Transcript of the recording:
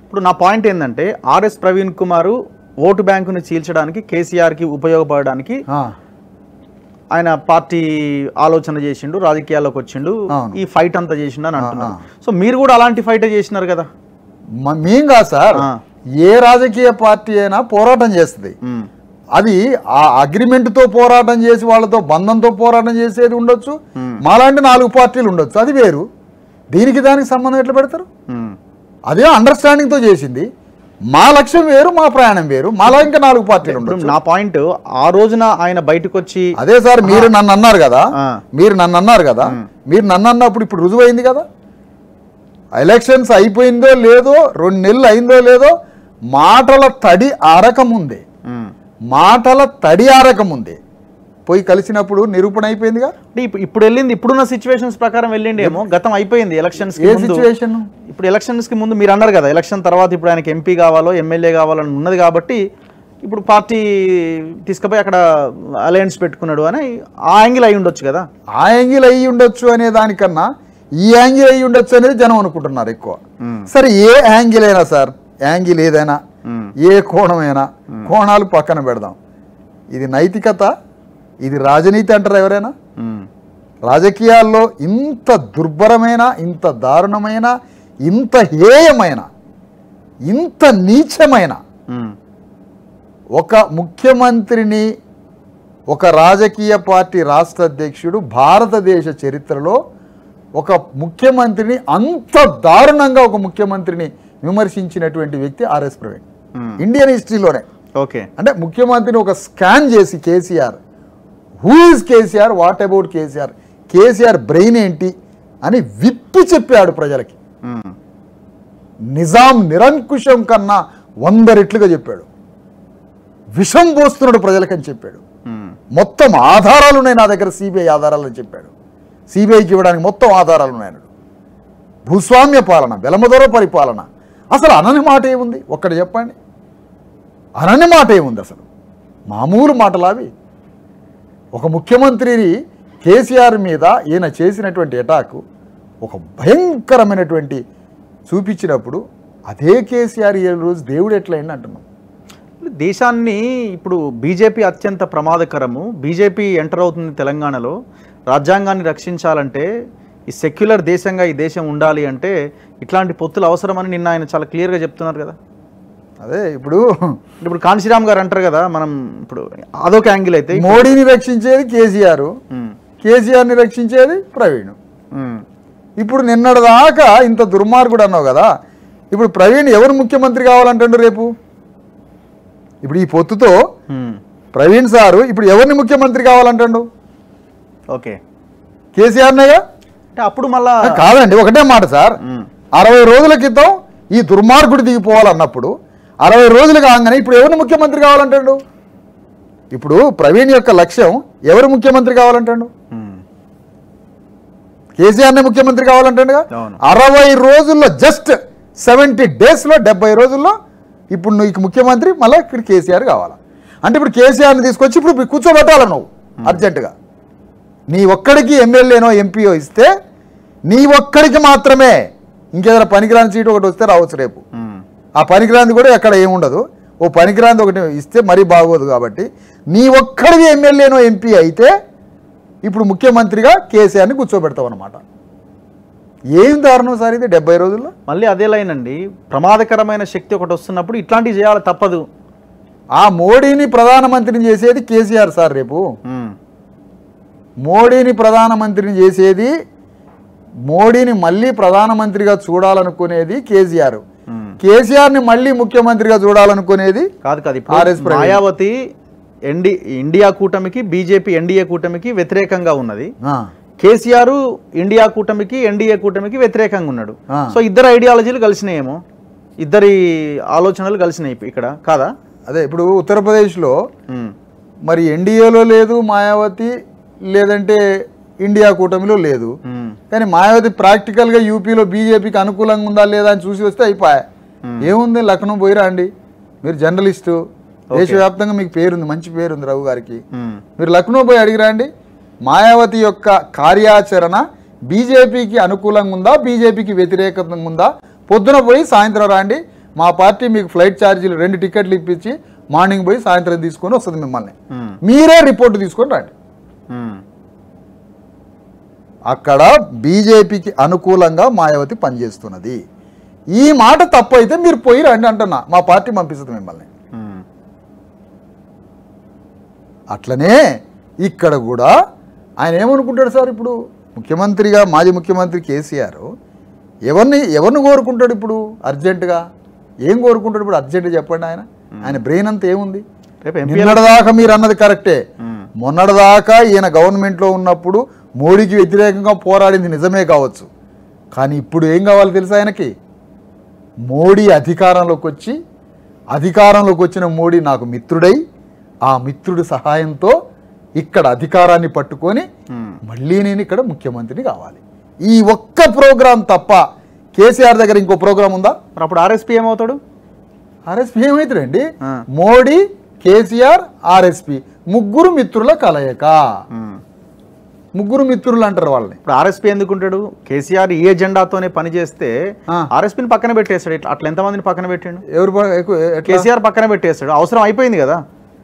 ఇప్పుడు నా పాయింట్ ఏంటంటే ఆర్ఎస్ ప్రవీణ్ కుమార్ ఓటు బ్యాంకుని చీల్చడానికి కేసీఆర్కి ఉపయోగపడడానికి ఆయన పార్టీ ఆలోచన చేసిండు, రాజకీయాల్లోకి వచ్చిండు, ఈ ఫైట్ అంతా చేసిండు అని అంటున్నారు. సో మీరు కూడా అలాంటి ఫైట్ చేసినారు కదా? మేం కాదు సార్, ఏ రాజకీయ పార్టీ అయినా పోరాటం చేస్తుంది. అది ఆ అగ్రిమెంట్తో పోరాటం చేసి వాళ్ళతో బంధంతో పోరాటం చేసేది ఉండొచ్చు, మాలాంటి 4 పార్టీలు ఉండొచ్చు, అది వేరు. దీనికి దానికి సంబంధం ఎట్లా పెడతారు? అదే అండర్స్టాండింగ్తో చేసింది. మా లక్ష్యం వేరు, మా ప్రయాణం వేరు, మాలా ఇంకా 4 పార్టీలు ఉండొచ్చు. నా పాయింట్ ఆ రోజున ఆయన బయటకు వచ్చి అదే సార్, మీరు నన్ను అన్నారు కదా, మీరు నన్ను అన్నప్పుడు ఇప్పుడు రుజువైంది కదా. ఎలక్షన్స్ అయిపోయిందో లేదో, 2 నెలలు అయిందో లేదో, మాటల తడి ఆరకముందే పోయి కలిసినప్పుడు నిరూపణ అయిపోయిందిగా. ఇప్పుడు వెళ్ళింది, ఇప్పుడున్న సిచ్యువేషన్స్ ప్రకారం వెళ్ళిండి ఏమో. గతం అయిపోయింది ఎలక్షన్స్. ఇప్పుడు ఎలక్షన్స్ కి ముందు మీరు అన్నారు కదా, ఎలక్షన్ తర్వాత ఇప్పుడు ఆయనకి ఎంపీ కావాలో ఎమ్మెల్యే కావాలని ఉన్నది కాబట్టి ఇప్పుడు పార్టీ తీసుకుపోయి అక్కడ అలయన్స్ పెట్టుకున్నాడు అని ఆ యాంగిల్ అయి ఉండొచ్చు కదా. ఆ యాంగిల్ అయ్యి ఉండొచ్చు అనే దానికన్నా ఈ యాంగిల్ అయ్యి ఉండొచ్చు అనేది జనం అనుకుంటున్నారు ఎక్కువ. సరే, ఏ యాంగిల్ అయినా సార్, యాంగిల్ ఏదైనా, ఏ కోణమైనా, కోణాలు పక్కన పెడదాం. ఇది నైతికత, ఇది రాజనీతి అంటారు ఎవరైనా? రాజకీయాల్లో ఇంత దుర్భరమైన, ఇంత దారుణమైన, ఇంత హేయమైన, ఇంత నీచమైన ఒక ముఖ్యమంత్రిని, ఒక రాజకీయ పార్టీ రాష్ట్ర అధ్యక్షుడు భారతదేశ చరిత్రలో ఒక ముఖ్యమంత్రిని, అంత దారుణంగా ఒక ముఖ్యమంత్రిని విమర్శించినటువంటి వ్యక్తి ఆర్ఎస్ ప్రవీణ్. ఇండియన్ హిస్టరీలోనే. ఓకే, అంటే ముఖ్యమంత్రిని ఒక స్కాన్ చేసి KCR, who is KCR, what about KCR, KCR brain ఏంటి అని విప్పి చెప్పాడు ప్రజలకి. నిజాం నిరంకుశం కన్నా 100 రెట్లుగా చెప్పాడు. విషం పోస్తున్నాడు ప్రజలకని చెప్పాడు. మొత్తం ఆధారాలు ఉన్నాయి నా దగ్గర, సిబిఐ ఆధారాలని చెప్పాడు. సిబిఐకి ఇవ్వడానికి మొత్తం ఆధారాలు ఉన్నాయన్నాడు. భూస్వామ్య పాలన, వెలమదొర పరిపాలన, అసలు అనని మాట ఏముంది? ఒక్కటి చెప్పండి, అనని మాట ఏముంది అసలు? మామూలు మాటలావి. ఒక ముఖ్యమంత్రిని కేసీఆర్ మీద ఈయన చేసినటువంటి అటాకు ఒక భయంకరమైనటువంటి చూపించినప్పుడు అదే కేసీఆర్ ఈ రోజు దేవుడు ఎట్లయింది అంటున్నాం. దేశాన్ని ఇప్పుడు బీజేపీ అత్యంత ప్రమాదకరము. బీజేపీ ఎంటర్ అవుతుంది తెలంగాణలో. రాజ్యాంగాన్ని రక్షించాలంటే, ఈ సెక్యులర్ దేశంగా ఈ దేశం ఉండాలి అంటే ఇట్లాంటి పొత్తులు అవసరమని నిన్న ఆయన చాలా క్లియర్గా చెప్తున్నారు కదా. అదే ఇప్పుడు కాంశీరామ్ గారు అంటారు కదా, మనం ఇప్పుడు అదొక యాంగిల్ అయితే మోడీని రక్షించేది కేసీఆర్, కేసీఆర్ని రక్షించేది ప్రవీణ్. ఇప్పుడు నిన్నటిదాకా ఇంత దుర్మార్గుడు అన్నావు కదా, ఇప్పుడు ప్రవీణ్ ఎవరు ముఖ్యమంత్రి కావాలంటాడు రేపు? ఇప్పుడు ఈ పొత్తుతో ప్రవీణ్ సారు ఇప్పుడు ఎవరిని ముఖ్యమంత్రి కావాలంటాడు? ఓకే, కేసీఆర్నేగా. అంటే అప్పుడు మళ్ళా కాదండి, ఒకటే మాట సార్, 60 రోజుల క్రితం ఈ దుర్మార్గుడు దిగిపోవాలన్నప్పుడు 60 రోజులు కాగానే ఇప్పుడు ఎవరిని ముఖ్యమంత్రి కావాలంటాడు? ఇప్పుడు ప్రవీణ్ యొక్క లక్ష్యం ఎవరు ముఖ్యమంత్రి కావాలంటాడు? కేసీఆర్నే ముఖ్యమంత్రి కావాలంటాడుగా. 60 రోజుల్లో, జస్ట్ 70 డేస్లో, 70 రోజుల్లో ఇప్పుడు నీకు ముఖ్యమంత్రి మళ్ళీ ఇక్కడ కేసీఆర్ కావాలా అంటే ఇప్పుడు కేసీఆర్ని తీసుకొచ్చి ఇప్పుడు కూర్చోబెట్టాలి నువ్వు అర్జెంటుగా. నీ ఒక్కడికి ఎమ్మెల్యేనో ఎంపీఓ ఇస్తే నీ ఒక్కడికి మాత్రమే, ఇంకేదైనా పనికిరాని సీటు ఒకటి వస్తే రావచ్చు రేపు. ఆ పనికిరాంది కూడా ఎక్కడ ఏముండదు, ఓ పనికిరాంది ఒకటి ఇస్తే మరీ బాగోదు. కాబట్టి నీ ఒక్కడికి ఎమ్మెల్యేనో ఎంపీ అయితే ఇప్పుడు ముఖ్యమంత్రిగా కేసీఆర్ని కూర్చోబెడతావు అన్నమాట. ఏం దారుణం సార్ ఇది 70 రోజుల్లో? మళ్ళీ అదే లైన్ అండి, ప్రమాదకరమైన శక్తి ఒకటి వస్తున్నప్పుడు ఇట్లాంటివి చేయాలి, తప్పదు. ఆ మోడీని ప్రధానమంత్రిని చేసేది కేసీఆర్ సార్. రేపు మోడీని ప్రధానమంత్రిని చేసేది, మోడీని మళ్ళీ ప్రధానమంత్రిగా చూడాలనుకునేది కేసీఆర్. కేసీఆర్ని మళ్ళీ ముఖ్యమంత్రిగా చూడాలనుకునేది కాదు. మాయావతి ఇండియా కూటమికి, బీజేపీ ఎన్డీఏ కూటమికి వ్యతిరేకంగా ఉన్నది. కేసీఆర్ ఇండియా కూటమికి, ఎన్డీఏ కూటమికి వ్యతిరేకంగా ఉన్నాడు. సో ఇద్దరు ఐడియాలజీలు కలిసినాయేమో, ఇద్దరి ఆలోచనలు కలిసినాయి ఇక్కడ, కాదా? అదే ఇప్పుడు ఉత్తరప్రదేశ్లో మరి ఎన్డీఏలో లేదు మాయావతి, లేదంటే ఇండియా కూటమిలో లేదు. కానీ మాయావతి ప్రాక్టికల్గా యూపీలో బీజేపీకి అనుకూలంగా ఉందా లేదా అని చూసి వస్తే అయిపోయా. ఏముంది, లక్నో పోయిరా అండి, మీరు జర్నలిస్టు, దేశవ్యాప్తంగా మీకు పేరుంది, మంచి పేరుంది రావు గారికి. మీరు లక్నో పోయి అడిగిరా అండి, మాయావతి యొక్క కార్యాచరణ బీజేపీకి అనుకూలంగా ఉందా, బీజేపీకి వ్యతిరేకంగా ఉందా? పొద్దున పోయి సాయంత్రం రాండి, మా పార్టీ మీకు ఫ్లైట్ ఛార్జీలు 2 టికెట్లు ఇప్పించి మార్నింగ్ పోయి సాయంత్రం తీసుకొని వస్తుంది మిమ్మల్ని, మీరే రిపోర్ట్ తీసుకొని రండి. అక్కడ బీజేపీకి అనుకూలంగా మాయావతి పనిచేస్తున్నది. ఈ మాట తప్పు అయితే మీరు పోయి రండి అంటున్నా, మా పార్టీ పంపిస్తుంది మిమ్మల్ని. అట్లనే ఇక్కడ కూడా ఆయన ఏమనుకుంటాడు సార్, ఇప్పుడు ముఖ్యమంత్రిగా మాజీ ముఖ్యమంత్రి కేసీఆర్ ఎవరిని కోరుకుంటాడు ఇప్పుడు అర్జెంటుగా? ఏం కోరుకుంటాడు ఇప్పుడు అర్జెంటుగా చెప్పండి? ఆయన బ్రెయిన్ అంతా ఏముంది? నిన్నటిదాకా మీరు అన్నది కరెక్టే, మొన్నటిదాకా ఈయన గవర్నమెంట్లో ఉన్నప్పుడు మోడీకి వ్యతిరేకంగా పోరాడింది నిజమే కావచ్చు, కానీ ఇప్పుడు ఏం కావాలి తెలుసా ఆయనకి? మోడీ అధికారంలోకి వచ్చిన మోడీ నాకు మిత్రుడై ఆ మిత్రుడి సహాయంతో ఇక్కడ అధికారాన్ని పట్టుకొని మళ్ళీ నేను ఇక్కడ ముఖ్యమంత్రిని కావాలి. ఈ ఒక్క ప్రోగ్రాం తప్ప కేసీఆర్ దగ్గర ఇంకో ప్రోగ్రాం ఉందా? అప్పుడు ఆర్ఎస్పీ ఏమవుతాడు? ఆర్ఎస్పీ ఏమవుతాడండి? మోడీ, కేసీఆర్, ఆర్ఎస్పీ ముగ్గురు మిత్రుల కలయిక. ముగ్గురు మిత్రులు అంటారు వాళ్ళని. ఇప్పుడు ఆర్ఎస్పీ ఎందుకుంటాడు? కేసీఆర్ ఈ ఎజెండాతోనే పని చేస్తే ఆర్ఎస్పీని పక్కన పెట్టేస్తాడు. అట్లా ఎంతమందిని పక్కన పెట్టాడు? ఎవరు? కేసీఆర్ పక్కన పెట్టేస్తాడు. అవసరం అయిపోయింది కదా.